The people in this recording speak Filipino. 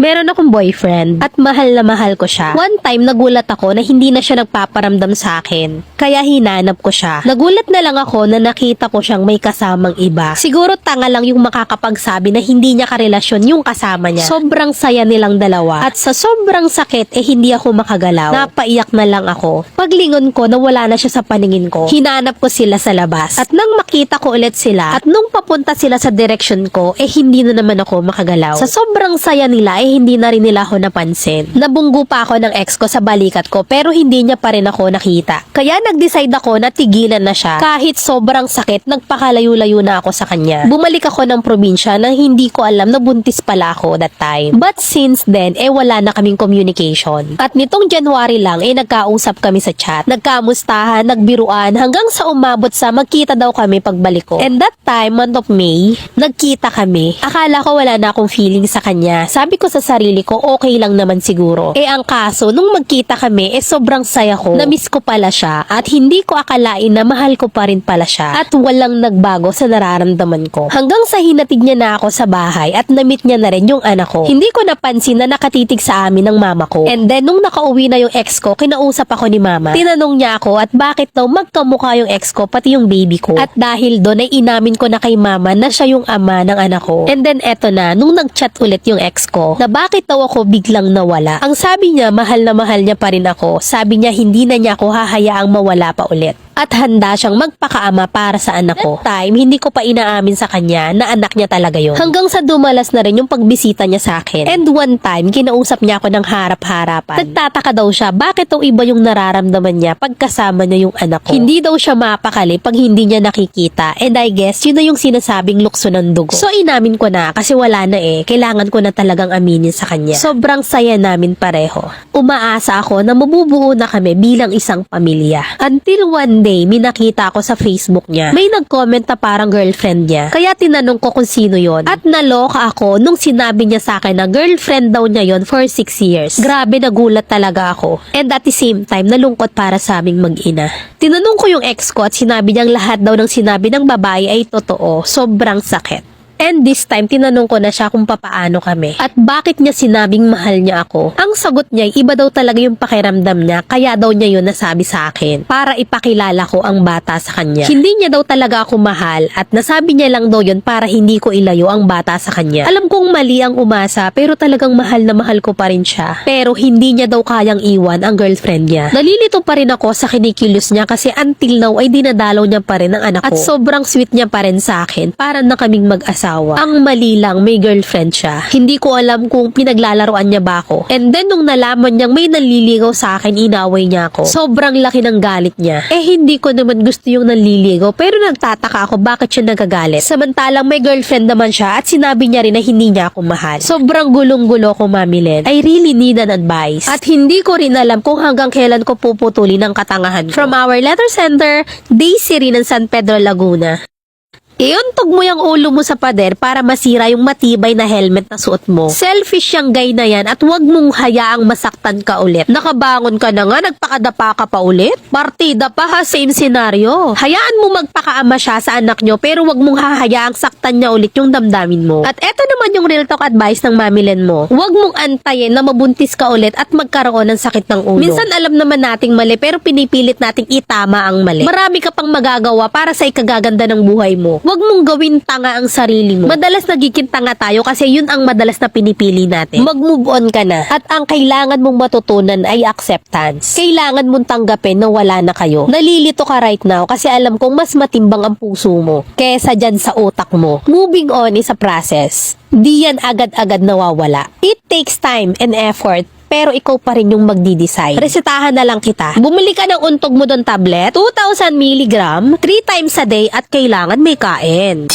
Meron akong boyfriend at mahal na mahal ko siya. One time nagulat ako na hindi na siya nagpaparamdam sa akin. Kaya hinanap ko siya. Nagulat na lang ako na nakita ko siyang may kasamang iba. Siguro tanga lang yung makakapagsabi na hindi niya karelasyon yung kasama niya. Sobrang saya nilang dalawa. At sa sobrang sakit hindi ako makagalaw. Napaiyak na lang ako. Paglingon ko wala na siya sa paningin ko. Hinanap ko sila sa labas. At nang makita ko ulit sila at nung papunta sila sa direction ko hindi na naman ako makagalaw. Sa sobrang saya nila hindi na rin nila ako napansin. Nabunggo pa ako ng ex ko sa balikat ko pero hindi niya pa rin ako nakita. Kaya nag-decide ako na tigilan na siya. Kahit sobrang sakit, nagpakalayo-layo na ako sa kanya. Bumalik ako ng probinsya na hindi ko alam na buntis pala ako that time. But since then, wala na kaming communication. At nitong January lang, nagkausap kami sa chat. Nagkamustahan, nagbiruan, hanggang sa umabot sa magkita daw kami pagbalik ko. And that time, month of May, nagkita kami. Akala ko wala na akong feeling sa kanya. Sabi ko sa sarili ko, okay lang naman siguro. Ang kaso, nung magkita kami, sobrang saya ko. Namiss ko pala siya at hindi ko akalain na mahal ko pa rin pala siya. At walang nagbago sa nararamdaman ko. Hanggang sa hinatid niya na ako sa bahay at na-meet niya na rin yung anak ko. Hindi ko napansin na nakatitig sa amin ng mama ko. And then, nung nakauwi na yung ex ko, kinausap ako ni mama. Tinanong niya ako at bakit daw magkamukha yung ex ko pati yung baby ko. At dahil doon inamin ko na kay mama na siya yung ama ng anak ko. And then eto na, nung nag-chat ulit yung ex ko, na bakit daw ako biglang nawala. Ang sabi niya, mahal na mahal niya pa rin ako. Sabi niya, hindi na niya ako hahayaang mawala pa ulit. At handa siyang magpakaama para sa anak ko. That time, hindi ko pa inaamin sa kanya na anak niya talaga yun. Hanggang sa dumalas na rin yung pagbisita niya sa akin. And one time, kinausap niya ako ng harap-harapan. Nagtataka daw siya, bakit daw iba yung nararamdaman niya pagkasama niya yung anak ko. Hindi daw siya mapakali pag hindi niya nakikita. And I guess, yun na yung sinasabing lukso ng dugo. So inamin ko na, kasi wala na kailangan ko na talagang aminin sa kanya. Sobrang saya namin pareho. Umaasa ako na mabubuo na kami bilang isang pamilya. Until one day, may nakita ako sa Facebook niya. May nag-comment na parang girlfriend niya. Kaya tinanong ko kung sino yon. At naloka ako nung sinabi niya sa akin na girlfriend daw niya yon for 6 years. Grabe, nagulat talaga ako. And at the same time, nalungkot para sa aming mag-ina. Tinanong ko yung ex ko at sinabi niyang lahat daw ng sinabi ng babae ay totoo. Sobrang sakit. And this time, tinanong ko na siya kung papaano kami. At bakit niya sinabing mahal niya ako. Ang sagot niya, iba daw talaga yung pakiramdam niya, kaya daw niya yun nasabi sa akin. Para ipakilala ko ang bata sa kanya. Hindi niya daw talaga ako mahal at nasabi niya lang daw yun para hindi ko ilayo ang bata sa kanya. Alam kong mali ang umasa pero talagang mahal na mahal ko pa rin siya. Pero hindi niya daw kayang iwan ang girlfriend niya. Nalilito pa rin ako sa kinikilos niya kasi until now ay dinadalaw niya pa rin ang anak ko. At sobrang sweet niya pa rin sa akin para na kaming mag-asawa. Ang mali lang, may girlfriend siya. Hindi ko alam kung pinaglalaroan niya ba ako. And then nung nalaman niyang may nanliligaw sa akin, inaway niya ako. Sobrang laki ng galit niya. Hindi ko naman gusto yung nanliligaw pero nagtataka ako bakit siya nagagalit. Samantalang may girlfriend naman siya at sinabi niya rin na hindi niya ako mahal. Sobrang gulong-gulo ko, Mami Len. I really need an advice. At hindi ko rin alam kung hanggang kailan ko puputulin ang katangahan ko. From our letter sender, Daisy rin ng San Pedro, Laguna. Iuntog mo yung ulo mo sa pader para masira yung matibay na helmet na suot mo. Selfish yung guy na yan at huwag mong hayaang masaktan ka ulit. Nakabangon ka na nga, nagpakadapa ka pa ulit? Partida pa ha, same scenario. Hayaan mo magpakaama siya sa anak nyo pero huwag mong hahayaang saktan niya ulit yung damdamin mo. At eto naman yung real talk advice ng Mami Len mo. Huwag mong antayin na mabuntis ka ulit at magkaroon ng sakit ng ulo. Minsan alam naman nating mali pero pinipilit nating itama ang mali. Marami ka pang magagawa para sa ikagaganda ng buhay mo. Huwag mong gawin tanga ang sarili mo. Madalas nagiging tanga tayo kasi yun ang madalas na pinipili natin. Mag-move on ka na. At ang kailangan mong matutunan ay acceptance. Kailangan mong tanggapin na wala na kayo. Nalilito ka right now kasi alam kong mas matimbang ang puso mo kesa dyan sa utak mo. Moving on is a process. Di yan agad-agad nawawala. It takes time and effort. Pero ikaw pa rin yung magdi-decide. Resetahan na lang kita. Bumili ka ng untog mo doon tablet, 2,000 mg, 3 times a day at kailangan may kain.